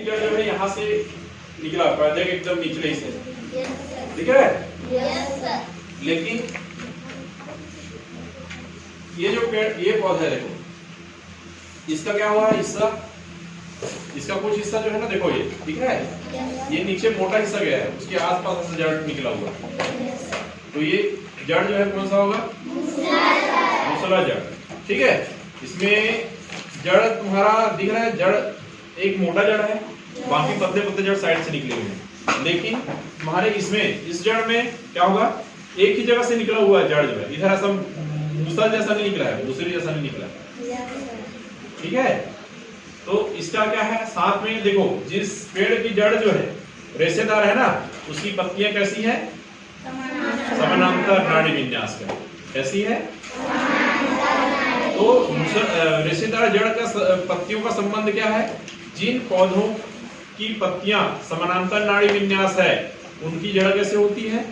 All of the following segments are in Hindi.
जड़ जो है यहाँ से निकला पौधे के एकदम निचले से, ठीक है। लेकिन ये जो पेड़, ये पौधा है देखो, इसका क्या हुआ हिस्सा, इसका कुछ हिस्सा जो है ना देखो ये, ठीक है, ये नीचे मोटा हिस्सा गया है, उसके आसपास से जड़ निकला हुआ, तो ये जड़ जो है कौन सा होगा, मूसला जड़, ठीक है। इसमें जड़ तुम्हारा दिख रहा है, जड़ एक मोटा जड़ है, बाकी पतले पतले जड़ साइड से निकले हुए हैं। लेकिन तुम्हारे इसमें, इस जड़ में क्या होगा, एक ही जगह से निकला हुआ जड़ जो है, इधर ऐसा मूसला जैसा नहीं निकला है, दूसरी जैसा नहीं निकला, ठीक है। तो इसका क्या है, साथ में देखो, जिस पेड़ की जड़ जो है रेशेदार है ना, उसकी पत्तियां कैसी है, समानांतर नाड़ी विन्यास का, कैसी है। तो रेशेदार जड़ का पत्तियों का संबंध क्या है, जिन पौधों की पत्तियां समानांतर नाड़ी विन्यास है, उनकी जड़ कैसे होती है,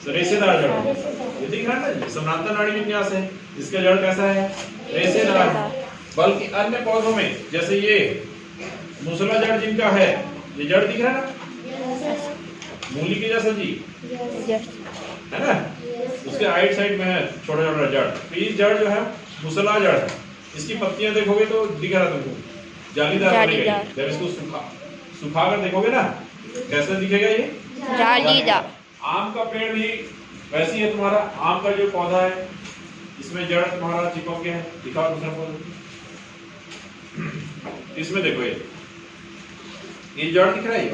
रेशेदार जड़, ये दिख रहा है ना, समानांतर नाड़ी विन्यास है, इसका जड़ कैसा है, रेशेदार। बल्कि अन्य पौधों में जैसे ये मूसला जड़ जिनका है, ये जड़ दिख रहा है ना, मूली के जैसा जी, है ना, उसके राइट साइड में है छोटा छोटा जड़, तो ये जड़ जो है मूसला जड़ है। इसकी पत्तियां देखोगे तो दिख रहा तुमको, जालीदार बनेगी। जब इसको सुखा कर देखोगे ना, कैसे दिखेगा ये, जालीदार। आम का पेड़ भी वैसी है तुम्हारा, आम का जो पौधा है, इसमें जड़ तुम्हारा चिपक गया है, दिखाओ दूसरा पौधा, इसमें देखो ये जड़ दिख रहा है, ये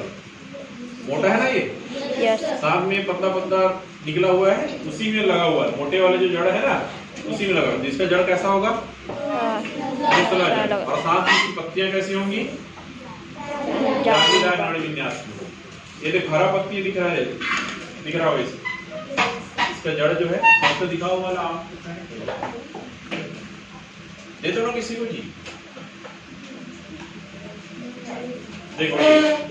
मोटा है ना, ये साथ में पतला पतला निकला हुआ है, उसी में लगा हुआ है, मोटे वाले जो जड़ है ना, उसी में लगा हुआ है। इसका जड़ कैसा होगा, मूसला जड़, और साथ में इसकी पत्तियां कैसी होंगी, जालीदार नाड़ी विन्यास में। ये देखो हरा पत्ती दिख रहा है, दिख रहा होगा इसका जड़ जो है, आपको दिखाओ वाला आम दे दो ना किसी को जी। देखो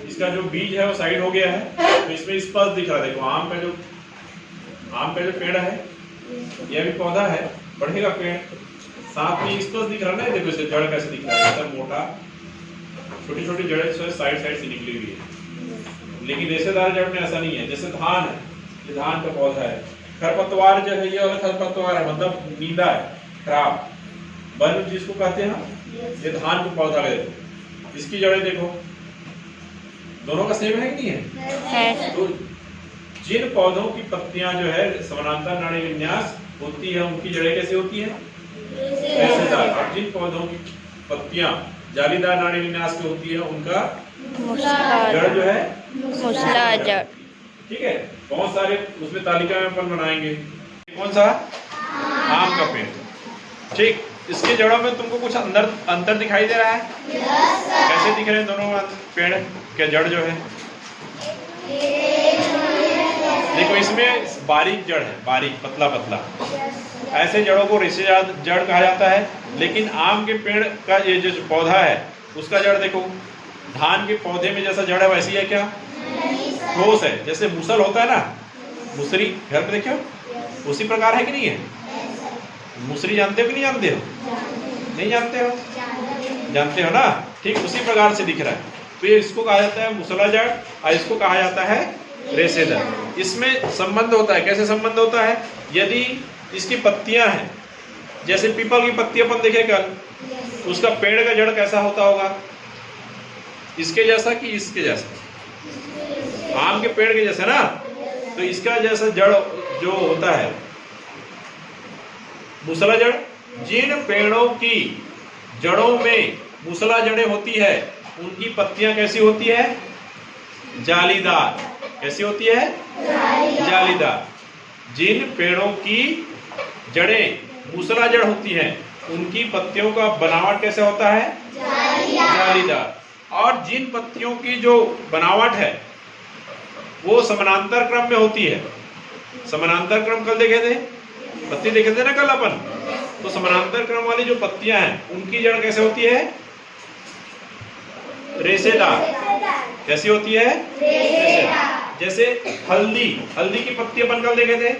इसका जो बीज है वो साइड हो गया है, तो इसमें स्पष्ट दिख रहा है। देखो आम का जो पेड़ है, ये भी पौधा है, बढ़ेगा पेड़, साथ में स्पष्ट दिख रहा है ना। देखो इसका जड़ कैसे दिख रहा है, एकदम मोटा, छोटी छोटी जड़ें साइड साइड से निकली हुई है। लेकिन रेशेदार जड़ में ऐसा नहीं है। जैसे धान है, ये धान का पौधा है, खरपतवार जो है, ये वाला खरपतवार है, मतलब नींदा है, खराब वन जिसको कहते हैं, ये धान का पौधा है। इसकी जड़ें देखो, दोनों का सेम है कि नहीं है? तो जिन पौधों की पत्तियां जो है समानांतर नाड़ी विन्यास होती है, उनकी जड़ें कैसे होती है, रेशेदार। और जिन पौधों की पत्तियां जालीदार नाड़ी विन्यास की होती है, उनका जड़ जो है मूसला जड़, ठीक है। बहुत सारे उसमें तालिका में अपन बनाएंगे। कौन सा, आम का पेड़, ठीक। इसके जड़ों में तुमको कुछ अंतर दिखाई दे रहा है? कैसे दिख रहे हैं दोनों पेड़ के जड़ जो है? देखो इसमें बारीक जड़ है, बारीक पतला पतला, ऐसे जड़ों को रेशेदार जड़ कहा जाता है। लेकिन आम के पेड़ का ये जो पौधा है, उसका जड़ देखो, धान के पौधे में जैसा जड़ है वैसी है क्या? ठोस है, जैसे मूसल होता है ना, मुसरी घर पे देखो, उसी प्रकार है कि नहीं है? मुसरी जानते हो कि नहीं जानते हो? नहीं जानते हो? जानते हो ना, ठीक उसी प्रकार से दिख रहा है। तो ये इसको कहा जाता है मूसला जड़, और इसको कहा जाता है रेशेदार। इसमें संबंध होता है, कैसे संबंध होता है? यदि इसकी पत्तियां हैं, जैसे पीपल की पत्ती अपन देखे कल, उसका पेड़ का जड़ कैसा होता होगा? इसके जैसा कि इसके जैसा? आम के पेड़ के जैसा ना। तो इसका जैसा जड़ जो होता है मूसला जड़, जिन पेड़ों की जड़ों में मूसला जड़ें होती है, उनकी पत्तियां कैसी होती है? जालीदार। कैसी होती है? जालीदार। जिन पेड़ों की जड़ें मूसला जड़ होती हैं, उनकी पत्तियों का बनावट कैसे होता है? जालीदार। और जिन पत्तियों की जो बनावट है वो समानांतर क्रम में होती है। समानांतर क्रम कल देखे थे, पत्ती देखे थे ना कल अपन। तो समानांतर क्रम वाली जो पत्तियां हैं, उनकी जड़ कैसे होती है? रेशेदार। कैसी होती है? रेशेदार। जैसे हल्दी की पत्ती अपन कल देखे थे,